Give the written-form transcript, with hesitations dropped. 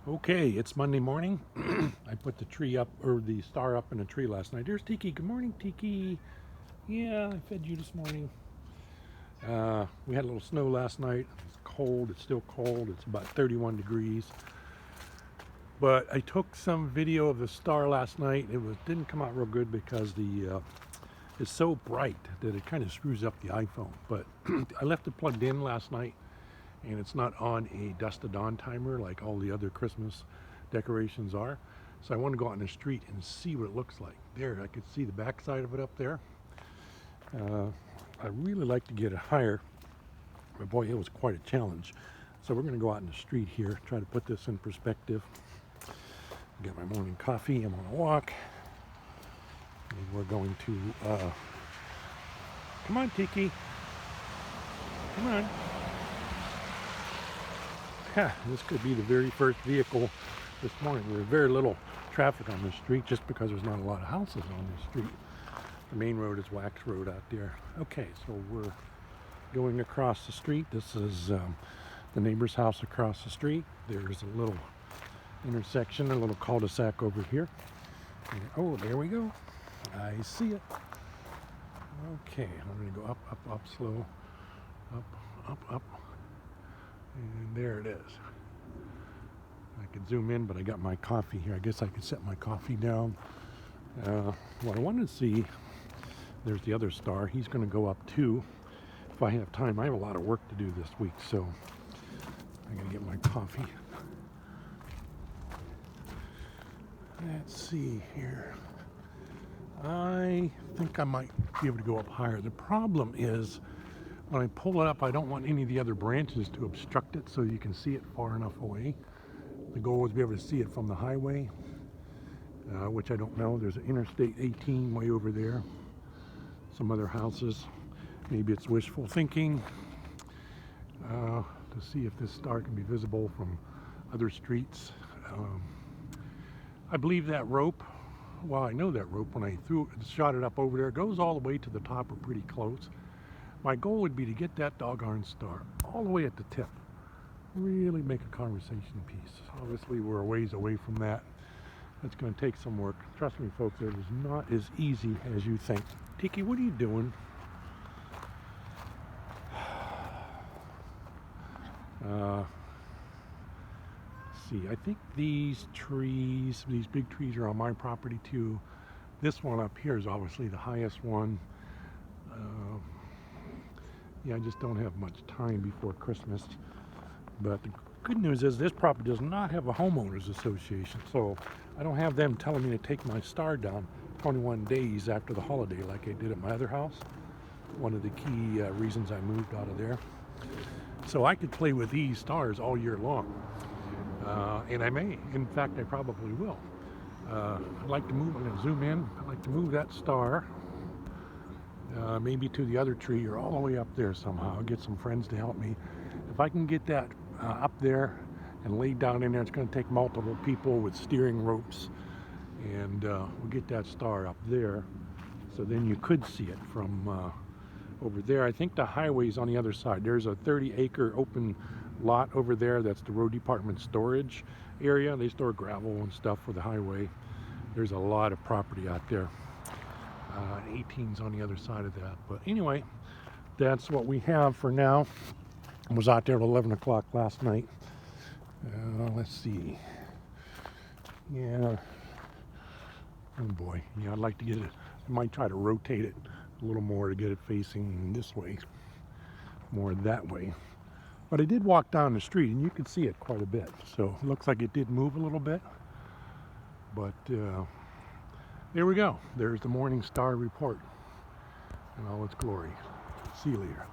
Okay, it's Monday morning. I put the tree up, or the star up in a tree last night. There's Tiki. Good morning, Tiki. Yeah, I fed you this morning. We had a little snow last night. It's cold. It's still cold. It's about 31 degrees. But I took some video of the star last night. It didn't come out real good because it's so bright that it kind of screws up the iPhone. But I left it plugged in last night, and it's not on a dusk to dawn timer like all the other Christmas decorations are. So I want to go out in the street and see what it looks like. There, I could see the backside of it up there. I really like to get it higher, but boy, it was quite a challenge. So we're going to go out in the street here, try to put this in perspective. Get my morning coffee. I'm on a walk, and we're going to come on, Tiki, come on. This could be the very first vehicle this morning. There's very little traffic on the street just because there's not a lot of houses on the street. The main road is Wax Road out there. Okay, so we're going across the street. This is the neighbor's house across the street. There's a little intersection, a little cul-de-sac over here. And, oh, there we go. I see it. Okay, I'm going to go up, up, up, slow. Up, up, up. And there it is. I could zoom in, but I got my coffee here. I guess I could set my coffee down. What I wanted to see, there's the other star. He's going to go up too. If I have time, I have a lot of work to do this week, so I'm going to get my coffee. Let's see here. I think I might be able to go up higher. The problem is when I pull it up, I don't want any of the other branches to obstruct it so you can see it far enough away. The goal is to be able to see it from the highway, which I don't know. There's an Interstate 18 way over there. Some other houses. Maybe it's wishful thinking to see if this star can be visible from other streets. I believe that rope, well, I know that rope when I shot it up over there, it goes all the way to the top or pretty close. My goal would be to get that doggone star all the way at the tip. Really make a conversation piece. Obviously, we're a ways away from that. It's going to take some work. Trust me, folks, it is not as easy as you think. Tiki, what are you doing? See, I think these trees, these big trees are on my property too. This one up here is obviously the highest one. Yeah, I just don't have much time before Christmas. But the good news is this property does not have a homeowners association, so I don't have them telling me to take my star down 21 days after the holiday like I did at my other house. One of the key reasons I moved out of there. So I could play with these stars all year long. And I may. In fact, I probably will. I'd like to move, I'm going to zoom in. I'd like to move that star maybe to the other tree or all the way up there somehow. Get some friends to help me. If I can get that up there and laid down in there, it's going to take multiple people with steering ropes. And we'll get that star up there. So then you could see it from over there. I think the highway's on the other side. There's a 30-acre open lot over there. That's the road department storage area. They store gravel and stuff for the highway. There's a lot of property out there. 18's on the other side of that. But anyway, that's what we have for now. I was out there at 11 o'clock last night. Let's see. Yeah. Oh boy. Yeah, I'd like to get it. I might try to rotate it a little more to get it facing this way, more that way. But I did walk down the street and you could see it quite a bit. So it looks like it did move a little bit. But there we go. There's the morning star report in all its glory. See you later.